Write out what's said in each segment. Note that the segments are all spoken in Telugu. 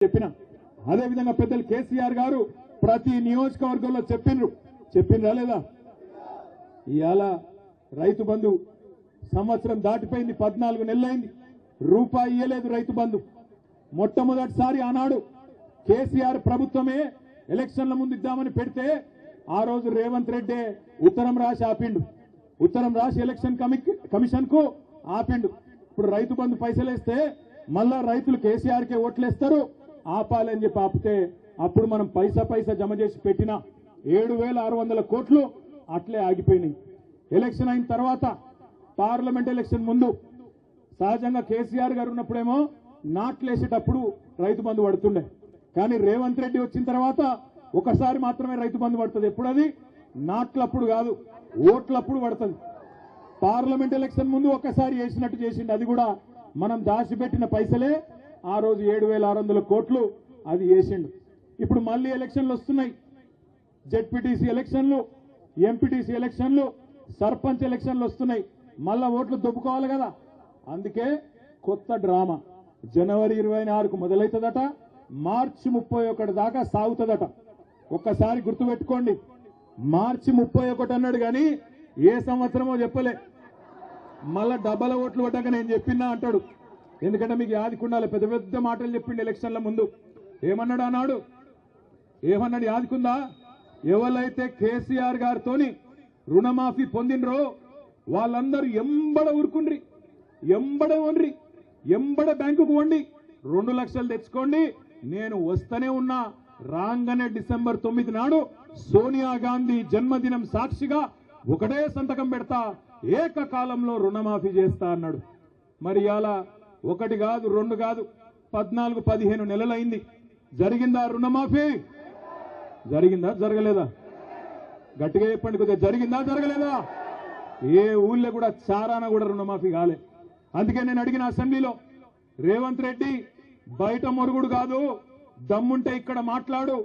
చెప్పిన అదే విధంగా పెద్దలు కేసీఆర్ గారు ప్రతి నియోజకవర్గంలో చెప్పిండ్రా లేదా? ఇవాళ రైతు బంధు సంవత్సరం దాటిపోయింది, 14 నెలలైంది, రూపాయి ఇయ్యలేదు రైతు బంధు. మొట్టమొదటిసారి ఆనాడు కేసీఆర్ ప్రభుత్వమే ఎలక్షన్ల ముందు ఇద్దామని పెడితే ఆ రోజు రేవంత్ రెడ్డి ఉత్తరం రాసి ఆపిండు, ఉత్తరం రాసి ఎలక్షన్ కమిషన్ కు ఆపిండు. ఇప్పుడు రైతు బంధు పైసలు వేస్తే మళ్ళా రైతులు కేసీఆర్ కే ఓట్లేస్తారు, ఆపాలని చెప్పి ఆపితే అప్పుడు మనం పైసా జమ చేసి పెట్టిన 7,600 కోట్లు అట్లే ఆగిపోయినాయి. ఎలక్షన్ అయిన తర్వాత పార్లమెంట్ ఎలక్షన్ ముందు సహజంగా కేసీఆర్ గారు ఉన్నప్పుడేమో నాట్లేసేటప్పుడు రైతు బంధు పడుతుండే, కానీ రేవంత్ రెడ్డి వచ్చిన తర్వాత ఒకసారి మాత్రమే రైతు బంధు పడుతుంది. ఎప్పుడది? నాట్లప్పుడు కాదు, ఓట్లప్పుడు పడుతుంది. పార్లమెంట్ ఎలక్షన్ ముందు ఒకసారి వేసినట్టు చేసిండు, అది కూడా మనం దాచిపెట్టిన పైసలే. ఆ రోజు 7,600 కోట్లు అది వేసిండు. ఇప్పుడు మళ్ళీ ఎలక్షన్లు వస్తున్నాయి, జెడ్పీటీసీ ఎలక్షన్లు, ఎంపీటీసీ ఎలక్షన్లు, సర్పంచ్ ఎలక్షన్లు వస్తున్నాయి. మళ్ళా ఓట్లు దొబ్బుకోవాలి కదా, అందుకే కొత్త డ్రామా జనవరి 24కు మొదలవుతుందట, మార్చి 31 దాకా సాగుతుందట. ఒక్కసారి గుర్తుపెట్టుకోండి, మార్చి 31 అన్నాడు కానీ ఏ సంవత్సరమో చెప్పలే. మళ్ళా డబ్బల ఓట్లు పడ్డాక నేను చెప్పినా అంటాడు, ఎందుకంటే మీకు యాదికుండాలి. పెద్ద పెద్ద మాటలు చెప్పిండు ఎలక్షన్ల ముందు. ఏమన్నాడు అన్నాడు? ఏమన్నాడు యాదికుందా? ఎవరైతే కేసీఆర్ గారితోని రుణమాఫీ పొందినరో వాళ్ళందరూ ఎంబడ ఊరుకుండ్రి, ఎంబడ బ్యాంకుకు వండి 2 లక్షలు తెచ్చుకోండి, నేను వస్తూనే ఉన్నా. రాగానే డిసెంబర్ 9 నాడు సోనియా గాంధీ జన్మదినం సాక్షిగా ఒకటే సంతకం పెడతా, ఏకకాలంలో రుణమాఫీ చేస్తా అన్నాడు. మరి ఇలా 1 కాదు 2 కాదు 14-15 నెలలైంది. జరిగిందా రుణమాఫీ? జరిగిందా జరగలేదా? గట్టిగా చెప్పండి కొద్దిగా, జరిగిందా జరగలేదా? ఏ ఊళ్ళో కూడా చారాన కూడా రుణమాఫీ కాలే. అందుకే నేను అడిగిన అసెంబ్లీలో, రేవంత్ రెడ్డి బయట మొరుగుడు కాదు, దమ్ముంటే ఇక్కడ మాట్లాడు.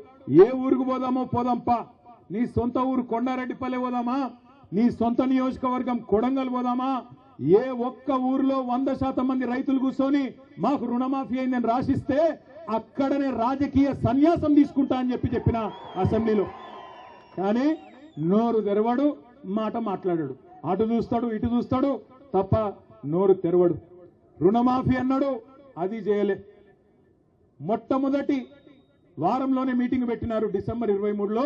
ఏ ఊరుకు పోదామో పోదాంపా, నీ సొంత ఊరు కొండారెడ్డిపల్లె పోదామా, నీ సొంత నియోజకవర్గం కొడంగల్ పోదామా? ఏ ఒక్క ఊరిలో 100% మంది రైతులు కూర్చొని మాకు రుణమాఫీ అయిందని రాసిస్తే అక్కడనే రాజకీయ సన్యాసం తీసుకుంటా అని చెప్పిన అసెంబ్లీలో. కానీ నోరు తెరవడు, మాట మాట్లాడాడు, అటు చూస్తాడు ఇటు చూస్తాడు తప్ప నోరు తెరవడు. రుణమాఫీ అన్నాడు, అది చేయలే. మొట్టమొదటి వారంలోనే మీటింగ్ పెట్టినారు, డిసెంబర్ 23లో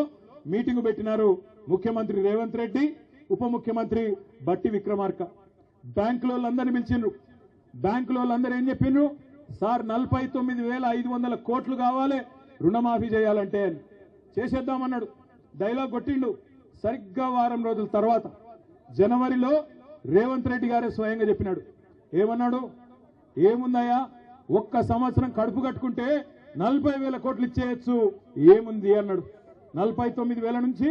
మీటింగ్ పెట్టినారు ముఖ్యమంత్రి రేవంత్ రెడ్డి, ఉప ముఖ్యమంత్రి బట్టి విక్రమార్క. బ్యాంకులో వాళ్ళందరినీ పిలిచిండ్రు. బ్యాంకులో వాళ్ళందరూ ఏం చెప్పిండ్రు? సార్ 49,500 కోట్లు కావాలి రుణమాఫీ చేయాలంటే అని. చేసేద్దామన్నాడు, డైలాగ్ కొట్టిండు. సరిగ్గా వారం రోజుల తర్వాత జనవరిలో రేవంత్ రెడ్డి గారే స్వయంగా చెప్పినాడు. ఏమన్నాడు? ఏముందయ్యా, 1 సంవత్సరం కడుపు కట్టుకుంటే 40,000 కోట్లు ఇచ్చేయచ్చు, ఏముంది అన్నాడు. 49,000 నుంచి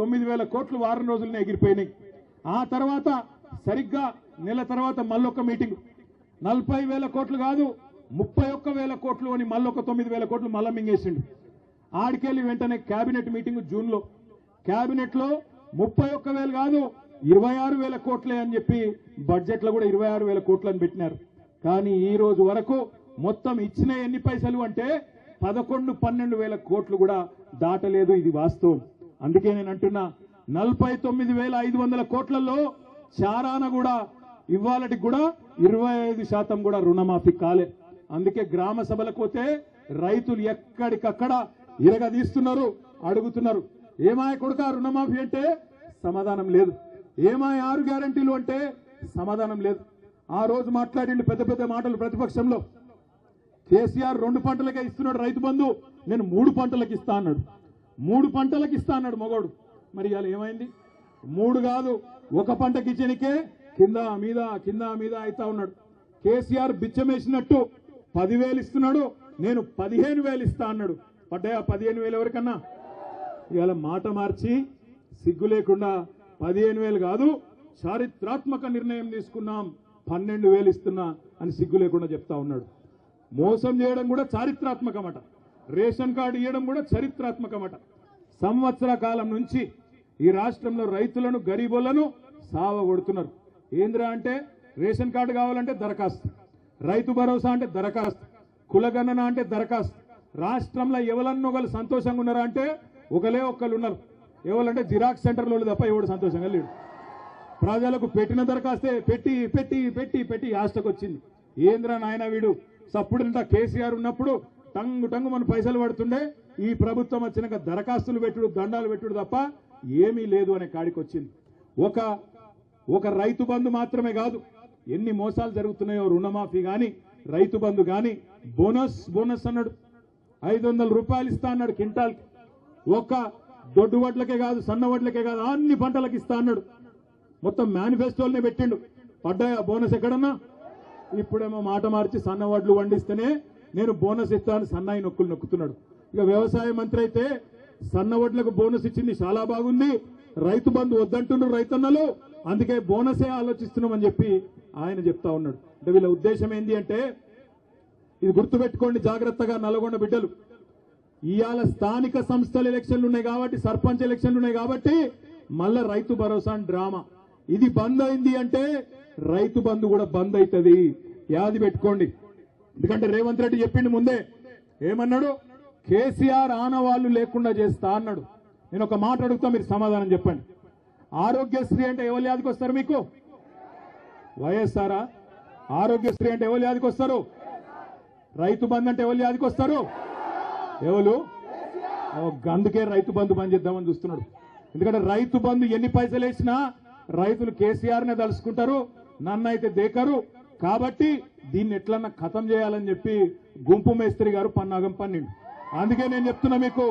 9,000 కోట్లు వారం రోజులనే ఎగిరిపోయినాయి. ఆ తర్వాత సరిగ్గా నెల తర్వాత మళ్ళొక మీటింగ్, 40,000 కోట్లు కాదు 31,000 కోట్లు అని మళ్ళొక 9,000 కోట్లు మళ్ళా మింగేసిండు. ఆడికెళ్ళి వెంటనే కేబినెట్ మీటింగ్ జూన్లో, కేబినెట్ లో 31,000 కాదు 26,000 కోట్లే అని చెప్పి బడ్జెట్ లో కూడా 26,000 కోట్లు అని పెట్టినారు. కానీ ఈ రోజు వరకు మొత్తం ఇచ్చిన ఎన్ని పైసలు అంటే 11-12,000 కోట్లు కూడా దాటలేదు. ఇది వాస్తవం. అందుకే నేను అంటున్నా, 49,500 కోట్లలో చారాన కూడా ఇవాళకి కూడా 25% కూడా రుణమాఫీ కాలే. అందుకే గ్రామ సభలకు పోతే రైతులు ఎక్కడికక్కడ ఇరగదీస్తున్నారు, అడుగుతున్నారు. ఏమాయ కొడుకా రుణమాఫీ అంటే సమాధానం లేదు, ఏమాయ 6 గ్యారంటీలు అంటే సమాధానం లేదు. ఆ రోజు మాట్లాడిండు పెద్ద పెద్ద మాటలు ప్రతిపక్షంలో. కేసీఆర్ 2 పంటలకే ఇస్తున్నాడు రైతు బంధు, నేను 3 పంటలకు ఇస్తా అన్నాడు. 3 పంటలకు ఇస్తా అన్నాడు మగోడు. మరి ఇవాళ ఏమైంది? 3 కాదు 1 పంటకి ఇచ్చనికే కింద మీద అవుతా ఉన్నాడు. కేసీఆర్ బిచ్చమేసినట్టు 10,000 ఇస్తున్నాడు, నేను 15,000 ఇస్తా అన్నాడు. పడ్డాయా 15,000 ఎవరికన్నా? ఇవాళ మాట మార్చి సిగ్గు లేకుండా 15,000 కాదు, చారిత్రాత్మక నిర్ణయం తీసుకున్నాం 12,000 ఇస్తున్నా అని సిగ్గు లేకుండా చెప్తా ఉన్నాడు. మోసం చేయడం కూడా చారిత్రాత్మకమట, రేషన్ కార్డు ఇవ్వడం కూడా చరిత్రాత్మకమట. సంవత్సర కాలం నుంచి ఈ రాష్ట్రంలో రైతులను గరీబులను సావగొడుతున్నారు. ఏంద్రా అంటే రేషన్ కార్డు కావాలంటే దరఖాస్తు, రైతు భరోసా అంటే దరఖాస్తు, కులగణన అంటే దరఖాస్తు, రాష్ట్రంలో ఎవరన్నొకరు సంతోషంగా ఉన్నారా అంటే ఒకళ్ళు ఉన్నారు. ఎవరంటే జిరాక్స్ సెంటర్లో తప్ప ఎవడు సంతోషంగా లేడు. ప్రజలకు పెట్టిన దరఖాస్తే పెట్టి పెట్టి పెట్టి పెట్టి ఆస్టకు వచ్చింది. ఏంద్రా నాయన వీడు సప్పుడంతా కేసీఆర్ ఉన్నప్పుడు టంగు టంగు మన పైసలు పడుతుండే, ఈ ప్రభుత్వం వచ్చినాక దరఖాస్తులు పెట్టుడు దండాలు పెట్టుడు తప్ప ఏమీ లేదు అనే కాడికి వచ్చింది. ఒక రైతు బంధు మాత్రమే కాదు, ఎన్ని మోసాలు జరుగుతున్నాయో. రుణమాఫీ గాని, రైతు బంధు గాని, బోనస్ అన్నాడు, 500 రూపాయలు ఇస్తా అన్నాడు క్వింటాల్కి. ఒక దొడ్డు వడ్లకే కాదు, సన్న వడ్లకే కాదు, అన్ని పంటలకు ఇస్తా అన్నాడు. మొత్తం మేనిఫెస్టోలనే పెట్టిండు. పడ్డాయా బోనస్ ఎక్కడన్నా? ఇప్పుడేమో మాట మార్చి సన్న వడ్లు వండిస్తేనే నేను బోనస్ ఇస్తాను సన్నాయి నొక్కుతున్నాడు. ఇక వ్యవసాయ మంత్రి అయితే సన్న వడ్లకు బోనస్ ఇచ్చింది చాలా బాగుంది, రైతు బంధు వద్దంటున్నారు రైతన్నలు, అందుకే బోనసే ఆలోచిస్తున్నామని చెప్పి ఆయన చెప్తా ఉన్నాడు. అంటే వీళ్ళ ఉద్దేశం ఏంటి అంటే, ఇది గుర్తుపెట్టుకోండి జాగ్రత్తగా నల్గొండ బిడ్డలు, ఇవాళ స్థానిక సంస్థల ఎలక్షన్లు ఉన్నాయి కాబట్టి, సర్పంచ్ ఎలక్షన్లు ఉన్నాయి కాబట్టి మళ్ళా రైతు భరోసా డ్రామా. ఇది బంద్ అయింది అంటే రైతు బంధు కూడా బంద్ అవుతుంది. యాది పెట్టుకోండి. ఎందుకంటే రేవంత్ రెడ్డి చెప్పిండు ముందే, ఏమన్నాడు? కేసీఆర్ ఆనవాళ్లు లేకుండా చేస్తా అన్నాడు. నేను ఒక మాట అడుగుతా, మీరు సమాధానం చెప్పండి. ఆరోగ్యశ్రీ అంటే ఎవరు యాదికి వస్తారు మీకు? వైఎస్ఆరా? ఆరోగ్యశ్రీ అంటే ఎవరు యాదికి వస్తారు? రైతు బంధు అంటే ఎవరు యాదికి వస్తారు? ఎవరు? అందుకే రైతు బంధు బంద్ చేద్దామని చూస్తున్నాడు. ఎందుకంటే రైతు బంధు ఎన్ని పైసలు వేసినా రైతులు కేసీఆర్ నే తలుసుకుంటారు, నన్ను అయితే దేకరు. కాబట్టి దీన్ని ఎట్లన్నా ఖతం చేయాలని చెప్పి గుంపు మేస్త్రి గారు పన్నాగం పన్నిండు. అందుకే నేను చెప్తున్నా మీకు,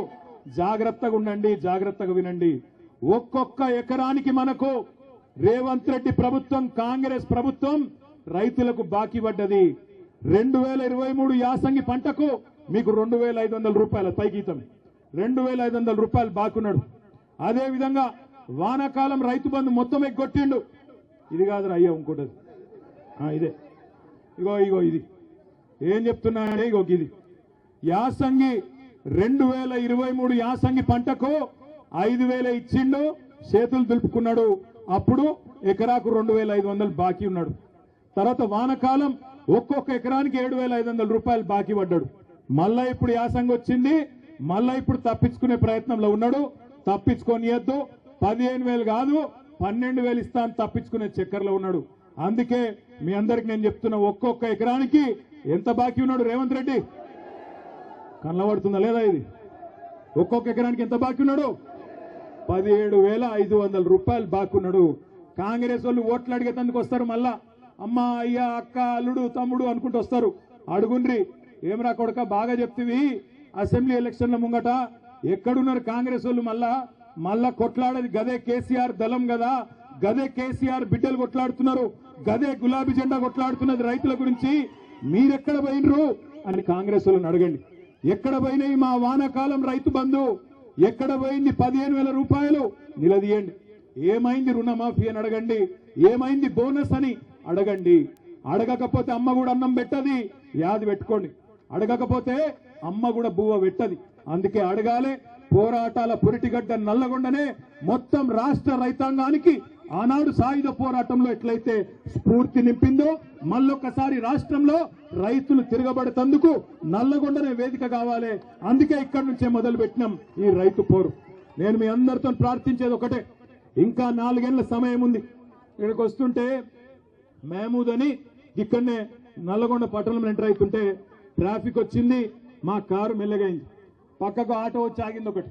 జాగ్రత్తగా ఉండండి, జాగ్రత్తగా వినండి. ఒక్కొక్క ఎకరానికి మనకు రేవంత్ రెడ్డి ప్రభుత్వం, కాంగ్రెస్ ప్రభుత్వం రైతులకు బాకీ పడ్డది. 2023 యాసంగి పంటకు మీకు 2500 రూపాయల పైగీతం, 2500 రూపాయలు బాకున్నాడు. అదే విధంగా వానాకాలం రైతు బంధు మొత్తం ఎగ్గొట్టిండు. ఇది కాదురా అయ్యా, ఇంకోటది ఇదే, ఇగో ఇది ఏం చెప్తున్నాడే, ఇది యాసంగి 2023 యాసంగి పంటకు 5000 ఇచ్చిండు, చేతులు దులుపుకున్నాడు. అప్పుడు ఎకరాకు 2500 బాకీ ఉన్నాడు. తర్వాత వానకాలం ఒక్కొక్క ఎకరానికి 7500 రూపాయలు బాకీ పడ్డాడు. మళ్ళా ఇప్పుడు యాసంగి వచ్చింది, మళ్ళా ఇప్పుడు తప్పించుకునే ప్రయత్నంలో ఉన్నాడు. తప్పించుకోనియద్దు, 15000 కాదు 12000 ఇస్తాను తప్పించుకునే చక్కర్లో ఉన్నాడు. అందుకే మీ అందరికి నేను చెప్తున్నా, ఒక్కొక్క ఎకరానికి ఎంత బాకీ ఉన్నాడు రేవంత్ రెడ్డి? కనబడుతుందా లేదా? ఇది ఒక్కొక్క ఎకరానికి ఎంత బాకీ ఉన్నాడు? 17500 రూపాయలు బాకీ ఉన్నాడు. కాంగ్రెస్ వాళ్ళు ఓట్లు అడిగేందుకు వస్తారు, మళ్ళా అమ్మ అయ్య అక్క అల్లుడు తమ్ముడు అనుకుంటూ వస్తారు. అడుగుండ్రి, ఏమరా కొడక బాగా చెప్తివి, అసెంబ్లీ ఎలక్షన్ల ముంగట ఎక్కడున్నారు కాంగ్రెస్ వాళ్ళు? మళ్ళా కొట్లాడేది గదే కేసీఆర్ దళం కదా, గదే కేసీఆర్ బిడ్డలు కొట్లాడుతున్నారు, గదే గులాబీ జెండా కొట్లాడుతున్నది రైతుల గురించి. మీరెక్కడ పోయినరు అని కాంగ్రెస్ వాళ్ళని అడగండి. ఎక్కడ పోయినాయి మా వానాకాలం రైతు బంధు? ఎక్కడ పోయింది 15000 రూపాయలు? నిలదీయండి. ఏమైంది రుణమాఫీ అని అడగండి, ఏమైంది బోనస్ అని అడగండి. అడగకపోతే అమ్మ కూడా అన్నం పెట్టది, యాది పెట్టుకోండి. అడగకపోతే అమ్మ కూడా బువ్వ పెట్టది. అందుకే అడగాలే. పోరాటాల పురిటిగడ్డ నల్లగొండనే మొత్తం రాష్ట్ర రైతాంగానికి ఆనాడు సాయుధ పోరాటంలో ఎట్లయితే స్ఫూర్తి నింపిందో, మళ్ళొక్కసారి రాష్ట్రంలో రైతులు తిరగబడేందుకు నల్లగొండనే వేదిక కావాలి. అందుకే ఇక్కడి నుంచే మొదలు పెట్టినాం ఈ రైతు పోరు. నేను మీ అందరితో ప్రార్థించేది ఒకటే, ఇంకా 4 ఏళ్ల సమయం ఉంది. ఇక్కడికి వస్తుంటే మహమూద్ అని ఇక్కడనే నల్లగొండ పట్టణంలో ఎంటర్ అవుతుంటే ట్రాఫిక్ వచ్చింది, మా కారు మెల్లగైంది. పక్కకు ఆటో వచ్చి ఆగింది. ఒకటి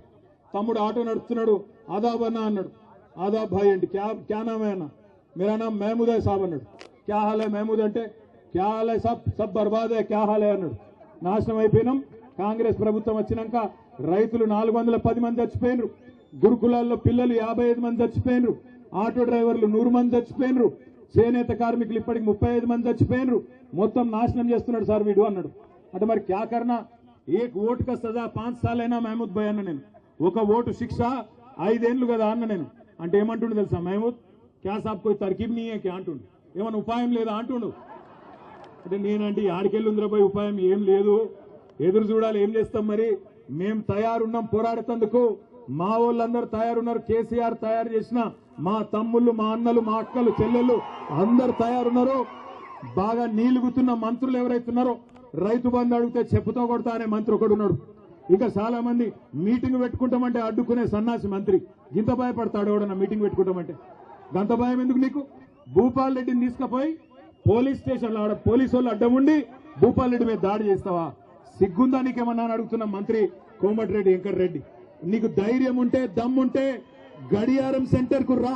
తమ్ముడు ఆటో నడుపుతున్నాడు, ఆదాబ్ అన్న అన్నాడు. ఆదాబ్ భాయ్ అంటే క్యా నామ్ హై అన్న? మేరా నామ్ మహమూద్ హై సాబ్ అన్నాడు. క్యా హాల్ హై మహమూద్ అంటే? క్యా హాల్ హై సబ్ బర్బాద్ హై, క్యా హాల్ హై అన్నాడు. నాశనం అయిపోయినాం. కాంగ్రెస్ ప్రభుత్వం వచ్చినాక రైతులు 410 మంది చచ్చిపోయినరు, గురుకులాల్లో పిల్లలు 55 మంది చచ్చిపోయినరు, ఆటో డ్రైవర్లు 100 మంది చచ్చిపోయినరు, చేనేత కార్మికులు ఇప్పటికి 35 మంది చచ్చిపోయినరు. మొత్తం నాశనం చేస్తున్నాడు సార్ వీడు అన్నాడు. అంటే మరి క్యా కర్నా? ఏక్ ఓటు కా సజా 5 సార్లైనా మహమూద్ భాయ్ అన్న. నేను ఒక ఓటు శిక్ష 5 ఏళ్లు కదా అన్న నేను. అంటే ఏమంటుండు తెలుసా మహమూద్? క్యా సాబ్ కోయి తర్కీబ్ నీ క్యా అంటుండు, ఏమన్నా ఉపాయం లేదా అంటుండు. అంటే నేనంటే ఆడికెళ్ళుందిరా పోయి ఉపాయం ఏం లేదు, ఎదురు చూడాలి, ఏం చేస్తాం మరి. మేం తయారున్నాం పోరాడేందుకు, మా వాళ్ళందరూ తయారున్నారు. కేసీఆర్ తయారు చేసిన మా తమ్ముళ్ళు, మా అన్నలు, మా అక్కలు, చెల్లెళ్ళు అందరు తయారున్నారు. బాగా నీలుగుతున్న మంత్రులు ఎవరైతున్నారో రైతు బంధు అడిగితే చెప్పుతో కొడతా అనే మంత్రి ఒకడు ఉన్నాడు. ఇంకా చాలా మంది మీటింగ్ పెట్టుకుంటామంటే అడ్డుకునే సన్నాసి మంత్రి. ఇంత భయపడతాడు ఎవడన్నా మీటింగ్ పెట్టుకుంటామంటే? గంత భయం ఎందుకు నీకు? భూపాల్ రెడ్డిని తీసుకుపోయి పోలీస్ స్టేషన్లో ఆడ పోలీసు వాళ్ళు అడ్డం ఉండి భూపాల్ రెడ్డి మీద దాడి చేస్తావా? సిగ్గుందా నీకేమన్నా అని అడుగుతున్న మంత్రి కోమటిరెడ్డి వెంకటరెడ్డి. నీకు ధైర్యం ఉంటే దమ్ముంటే గడియారం సెంటర్ కు రా.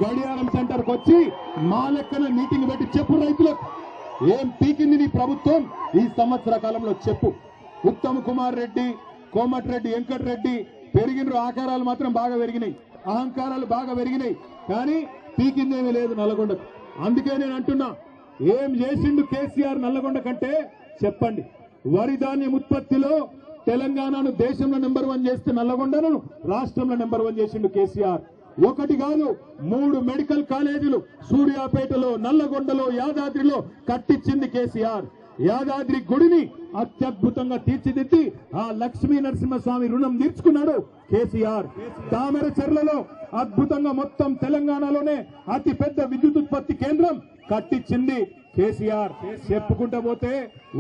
గడియారం సెంటర్ కు వచ్చి మా లెక్కన మీటింగ్ పెట్టి చెప్పు రైతులకు ఏం పీకింది నీ ప్రభుత్వం ఈ సంవత్సర కాలంలో చెప్పు. ఉత్తమ్ కుమార్ రెడ్డి, కోమటిరెడ్డి వెంకటరెడ్డి పెరిగిన ఆకారాలు మాత్రం బాగా పెరిగినాయి, అహంకారాలు బాగా పెరిగినాయి, కానీ పీకిందేమీ లేదు నల్లగొండకు. అందుకే నేను అంటున్నా, ఏం చేసిండు కేసీఆర్ నల్లగొండ కంటే చెప్పండి. వరి ధాన్యం ఉత్పత్తిలో తెలంగాణను దేశంలో నెంబర్ 1 చేస్తే నల్లగొండను రాష్ట్రంలో నెంబర్ 1 చేసిండు కేసీఆర్. ఒకటి కాదు 3 మెడికల్ కాలేజీలు సూర్యాపేటలో, నల్లగొండలో, యాదాద్రిలో కట్టించింది కేసీఆర్. యాదాద్రి గుడిని అత్యద్భుతంగా తీర్చిదిద్ది ఆ లక్ష్మీ నరసింహస్వామి రుణం తీర్చుకున్నాడు కేసీఆర్. తామరచెర్లలో అద్భుతంగా మొత్తం తెలంగాణలోనే అతి పెద్ద విద్యుత్ ఉత్పత్తి కేంద్రం కట్టించింది కేసీఆర్. చెప్పుకుంటా పోతే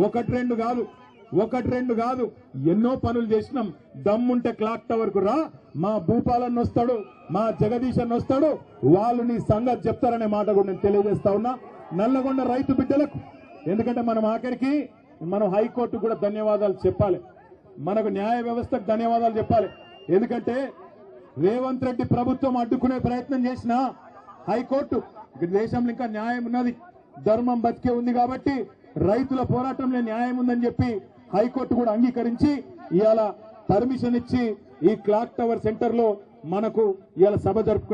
ఒకటి రెండు కాదు ఎన్నో పనులు చేసినాం. దమ్ముంటే క్లాక్ టవర్ కు రా, మా భూపాలన్న వస్తాడు, మా జగదీశన్ వస్తాడు, వాళ్ళు నీ సంగతి చెప్తారనే మాట కూడా నేను తెలియజేస్తా ఉన్నా నల్లగొండ రైతు బిడ్డలకు. ఎందుకంటే మనం ఆఖరికి మనం హైకోర్టు కూడా ధన్యవాదాలు చెప్పాలి, మనకు న్యాయ వ్యవస్థకు ధన్యవాదాలు చెప్పాలి. ఎందుకంటే రేవంత్ రెడ్డి ప్రభుత్వం అడ్డుకునే ప్రయత్నం చేసిన హైకోర్టు దేశంలో ఇంకా న్యాయం ఉన్నది, ధర్మం బతికే ఉంది కాబట్టి రైతుల పోరాటంలో న్యాయం ఉందని చెప్పి హైకోర్టు కూడా అంగీకరించి ఇవాళ పర్మిషన్ ఇచ్చి ఈ క్లాక్ టవర్ సెంటర్ లో మనకు ఇవాళ సభ జరుపుకునే